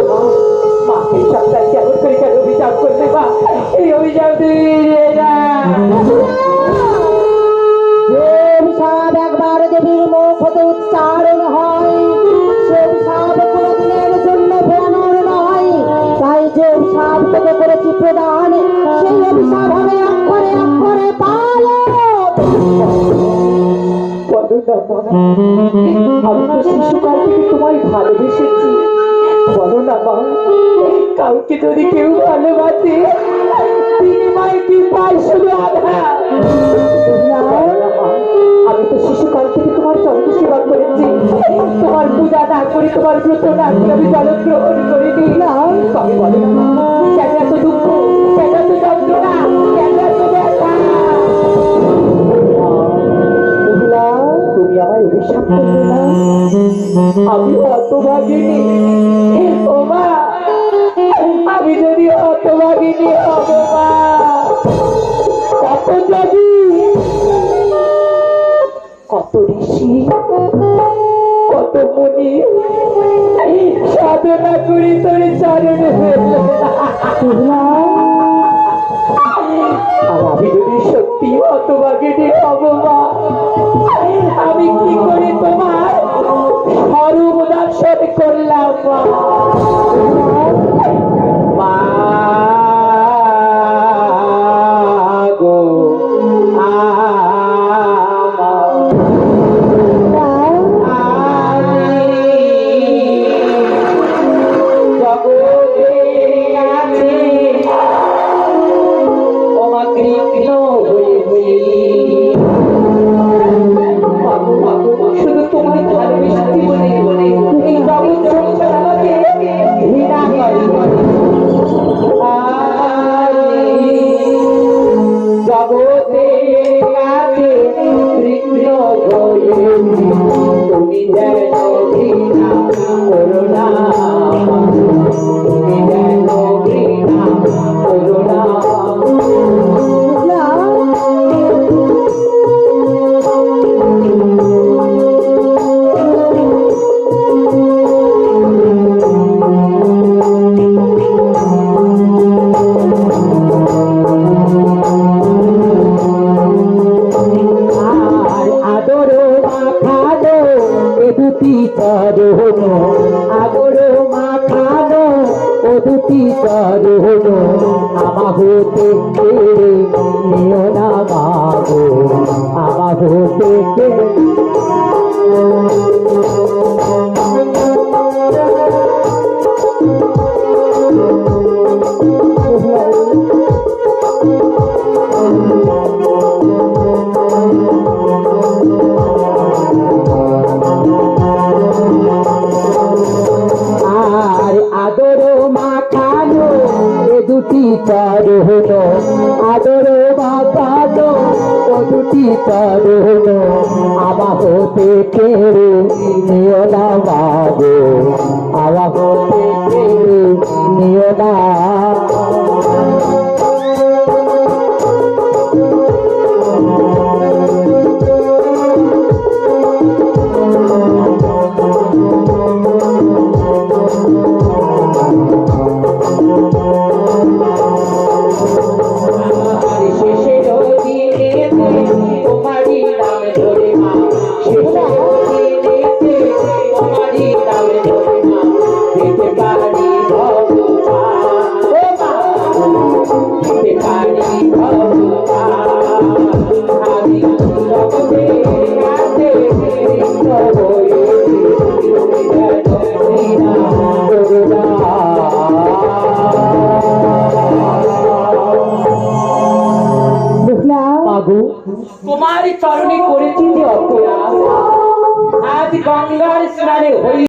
মা মাকে সপ্তাহে কেমন করে কেন অভিযোগ করলে মা এই অভিযোগ যে অভিশাপ একবার দেবীর মুখ হতে উচ্চারণ হয় সে অভিশাপ কোনদিনের জন্য ফেরানোর নয়। তাই যে অভিশাপ তোকে করেছি প্রদান সেই অভিশাপ হবে অক্ষরে অক্ষরে পালন। আমি তো শিশুকাল থেকে তোমায় ভালোবেসেছি। বলো না মা, কাউকে যদি কেউ ভালোবাসে বিনিময়ে কি পায় শুধু আঘাত। আমি তো শিশুকাল থেকে তোমার চরণ সেবা করেছি, তোমার পূজা না করি, তোমার ব্রত না করে আমি জল গ্রহণ করিনি। তবে বলো না মা, কেন এত দুঃখ, কেন এত যন্ত্রণা, কেন এত ব্যথা? তুমি আমায় অভিশাপ করবে না? আমি হতভাগিনী। ও মা, আমি যদি হতভাগিনী হব মা, কত যদি কত ঋষি কত মুনি সাধনা করি তোর চরণে আর আমি যদি সত্যি হতভাগিনী হব মা, আমি কি করে তোমার স্বরূপ দর্শন করলাম মা? গো শুধু তোমায় ভালোবেসেছি বলে এই জগৎ সংসার আমাকে ঘৃণা করে। জগতের কাছে কৃষ্ণ হয়ে তুমি যেন ঘৃণা করো না, তুমি যেন ঘৃণা করো না। আগর মাখানো ও দুটি চরণ আমা হতে কেড়ে নিও না মাগো, আমা হতে কেড়ে। চরণ আদর বাগানো ও দুটি চরণ আমা হতে কেড়ে নিও না মাগো, আমা হতে কেড়ে নিও না। তোমার চরণে করেছি যে অপরাধ, আজ গঙ্গার স্নানে হই